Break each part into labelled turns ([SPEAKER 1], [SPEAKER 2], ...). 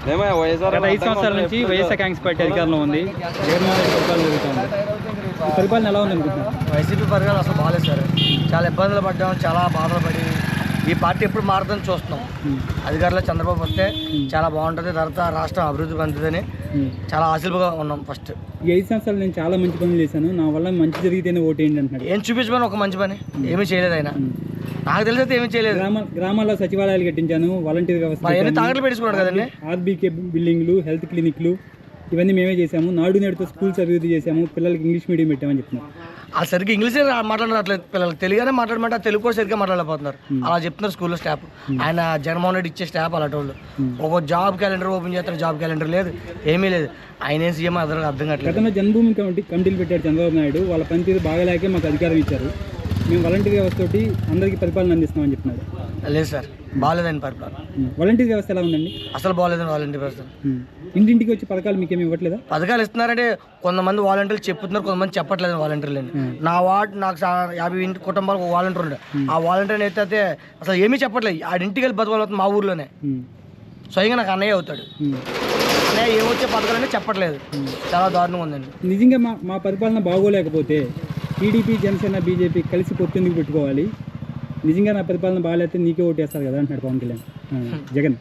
[SPEAKER 1] గత 5 సంవత్సరాల నుంచి వైఎస్ఆర్ కాంగ్రెస్ పార్టీ అధికారంలో ఉంది. జగన్మోహన్ రెడ్డి పరిపాలన జరుగుతుంది. పరిపాలన ఎలా ఉంది అనుకుంటున్నారు?
[SPEAKER 2] వైసీపీ పరిపాలన అసలు బాగాలేదు సార్. చాలా ఇబ్బందులు పడ్డాం, చాలా బాధలు పడి ఈ పార్టీ ఎప్పుడు మారుతుందని చూస్తున్నాం. అధికారులు చంద్రబాబు వస్తే చాలా బాగుంటుంది, తర్వాత రాష్ట్రం అభివృద్ధి పొందుతుందని చాలా ఆశలుగా ఉన్నాం. ఫస్ట్
[SPEAKER 1] ఈ 5 సంవత్సరాలు నేను చాలా మంచి పనులు చేశాను, నా వల్ల మంచి జరిగితేనే ఓటేయండి అంటున్నాడు.
[SPEAKER 2] ఏం చూపించమని ఒక మంచి పని ఏమీ చేయలేదు ఆయన. నాకు తెలిసి ఏమీ చేయలేదు.
[SPEAKER 1] గ్రామాల్లో సచివాలయాలు కట్టించాను, వాలంటీర్ వ్యవస్థ,
[SPEAKER 2] తాకట్లు పెట్టించుకున్నాడు కదండి.
[SPEAKER 1] ఆర్బీకే బిల్డింగ్లు, హెల్త్ క్లినిక్లు ఇవన్నీ మేమే చేసాము. నాడు నేడుతో స్కూల్స్ అభివృద్ధి చేసాము, పిల్లలకి ఇంగ్లీష్ మీడియం పెట్టామని చెప్తున్నారు.
[SPEAKER 2] ఆ సరిగ్గా ఇంగ్లీషే మాట్లాడట్లేదు పిల్లలకి. తెలుగునే మాట్లాడమంటే తెలుగు కూడా సరిగ్గా మాట్లాడలేకపోతున్నారు. అలా చెప్తున్నారు స్కూల్లో స్టాఫ్. ఆయన జగన్మోహన్ రెడ్డి ఇచ్చే స్టాఫ్ అలాంటి వాళ్ళు. ఒక జాబ్ క్యాలెండర్ ఓపెన్ చేస్తారు, జాబ్ క్యాలెండర్ లేదు, ఏమీ లేదు. ఆయన సీఎం అర్థం కావట్లేదు.
[SPEAKER 1] గతంలో జన్మభూమి కమిటీలు పెట్టారు చంద్రబాబు నాయుడు. వాళ్ళ పనితీరు బాగాలేకే మాకు అధికారం ఇచ్చారు, మేము వాలంటీర్ వ్యవస్థ తోటి అందరికీ పరిపాలన అందిస్తామని చెప్తున్నారు.
[SPEAKER 2] లేదు సార్, బాగాలేదండి పరిపాలన.
[SPEAKER 1] వాలంటీర్ వ్యవస్థ ఎలా ఉందండి?
[SPEAKER 2] అసలు బాగాలేదండి వాలంటీర్ వ్యవస్థ.
[SPEAKER 1] ఇంటింటికి వచ్చి పథకాలు మీకేమి ఇవ్వట్లేదా?
[SPEAKER 2] పథకాలు ఇస్తున్నారంటే కొంతమంది వాలంటీర్లు చెప్తున్నారు, కొంతమంది చెప్పట్లేదు వాలంటీర్లు అని. నా వార్డు నాకు 50 కుటుంబాలకు ఒక వాలంటీర్ ఉండే. ఆ వాలంటీర్ అయితే అసలు ఏమీ చెప్పట్లేదు. ఆడింటికి వెళ్ళి బతకాలి మా ఊర్లోనే. స్వయంగా నాకు అన్నయ్య అవుతాడు. అన్నయ్య ఏమొచ్చే పథకాలనే చెప్పట్లేదు. చాలా దారుణంగా ఉందండి.
[SPEAKER 1] నిజంగా మా పరిపాలన బాగోలేకపోతే టీడీపీ, జనసేన, బీజేపీ కలిసి పొత్తెందుకు పెట్టుకోవాలి? నిజంగా నా పరిపాలన బాగాలేకపోతే నీకే ఓటు వేస్తారు కదా అంటున్నాడు పవన్ కళ్యాణ్. జగన్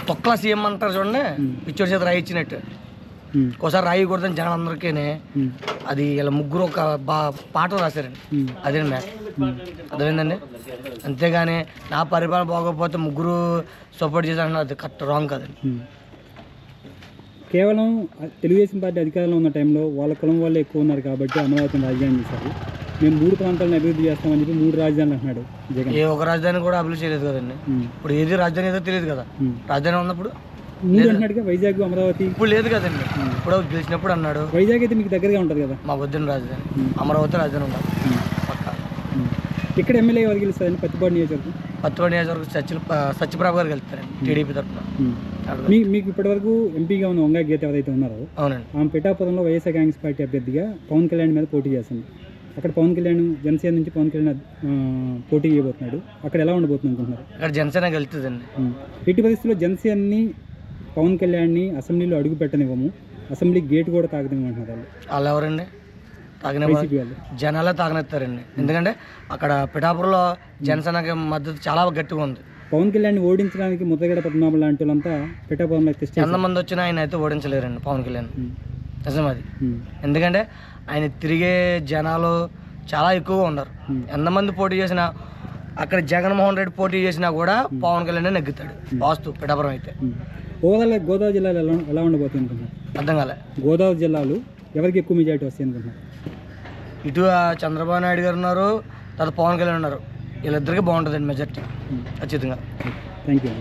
[SPEAKER 2] తొక్కల సీఎం అంటారు చూడండి, పిచ్చోడి చేత రాయి ఇచ్చినట్టు. ఒకసారి రాయి కొడతాను జనం అందరికీ. అది ఇలా ముగ్గురు ఒక పాట రాశారండి, అదే మ్యాచ్. అర్థమైందండి. అంతేగాని నా పరిపాలన బాగోకపోతే ముగ్గురు సపోర్ట్ చేశారని అది కరెక్ట్, రాంగ్ కదండి.
[SPEAKER 1] కేవలం తెలుగుదేశం పార్టీ అధికారంలో ఉన్న టైంలో వాళ్ళ కులం వాళ్ళే ఎక్కువ ఉన్నారు కాబట్టి అమరావతిని రాజధాని చేశారు. మేము 3 ప్రాంతాలను అభివృద్ధి చేస్తామని చెప్పి 3 రాజధానులు అంటున్నాడు జగన్.
[SPEAKER 2] ఏ ఒక రాజధాని కూడా అభివృద్ధి చేయలేదు కదండి. ఇప్పుడు ఏది రాజధాని ఏదో తెలియదు కదా. రాజధాని ఉన్నప్పుడు
[SPEAKER 1] 3 అంటున్నాడుగా, వైజాగ్, అమరావతి.
[SPEAKER 2] ఇప్పుడు లేదు కదండి. ఇప్పుడు గెలిచినప్పుడు అన్నాడు.
[SPEAKER 1] వైజాగ్ అయితే మీకు దగ్గరగా ఉంటుంది కదా.
[SPEAKER 2] మాకు వద్దని రాజధాని, అమరావతి రాజధాని ఉండాలి పక్క.
[SPEAKER 1] ఇక్కడ ఎమ్మెల్యే ఎవరు గెలుస్తారని? పత్తిపాడు నియోజకవర్గం.
[SPEAKER 2] పత్తిపాడు నియోజకవర్గం సత్యప్రభ గారు గెలుస్తారండి టీడీపీ తరఫున.
[SPEAKER 1] మీకు ఇప్పటివరకు ఎంపీగా ఉన్న వంగా గీత ఎవరైతే ఉన్నారో,
[SPEAKER 2] అవునండి,
[SPEAKER 1] ఆమె పిఠాపురంలో వైఎస్ఆర్ కాంగ్రెస్ పార్టీ అభ్యర్థిగా పవన్ కళ్యాణ్ మీద పోటీ చేస్తుంది. అక్కడ పవన్ కళ్యాణ్ జనసేన నుంచి పవన్ కళ్యాణ్ పోటీ చేయబోతున్నాడు. అక్కడ ఎలా ఉండబోతుంది అనుకుంటున్నారు?
[SPEAKER 2] అక్కడ జనసేన గెలుతుందండి.
[SPEAKER 1] ఎట్టి పరిస్థితుల్లో జనసేనని, పవన్ కళ్యాణ్ని అసెంబ్లీలో అడుగు పెట్టనివ్వము, అసెంబ్లీ గేట్ కూడా తాగనివ్వమంటున్నారు.
[SPEAKER 2] వాళ్ళు ఎవరండి? జనాలే తాగనెత్తారండి. ఎందుకంటే అక్కడ పిఠాపురంలో జనసేనకి మద్దతు చాలా గట్టిగా ఉంది.
[SPEAKER 1] పవన్ కళ్యాణ్ ఓడించడానికి ముద్రగడ పద్మనాభం లాంటి వాళ్ళంతా పిఠాపురంలో
[SPEAKER 2] ఎంతమంది వచ్చినా ఆయన అయితే ఓడించలేరండి పవన్ కళ్యాణ్. నిజం అది. ఎందుకంటే ఆయన తిరిగే జనాలు చాలా ఎక్కువగా ఉన్నారు. ఎంతమంది పోటీ చేసినా, అక్కడ జగన్మోహన్ రెడ్డి పోటీ చేసినా కూడా పవన్ కళ్యాణ్ నెగ్గుతాడు వాస్తు పిఠాపురం అయితే.
[SPEAKER 1] గోదావరి జిల్లాలో ఎలా ఉండబోతుంది అనుకుంటున్నారు?
[SPEAKER 2] అర్థం కాలే.
[SPEAKER 1] గోదావరి జిల్లాలు ఎవరికి ఎక్కువ మెజారిటీ వస్తాయి అనుకుంటున్నారు?
[SPEAKER 2] ఇటు చంద్రబాబు నాయుడు గారు ఉన్నారు, తర్వాత పవన్ కళ్యాణ్ ఉన్నారు. వీళ్ళిద్దరికీ బాగుంటుందండి మెజారిటీ ఖచ్చితంగా.
[SPEAKER 1] Thank you.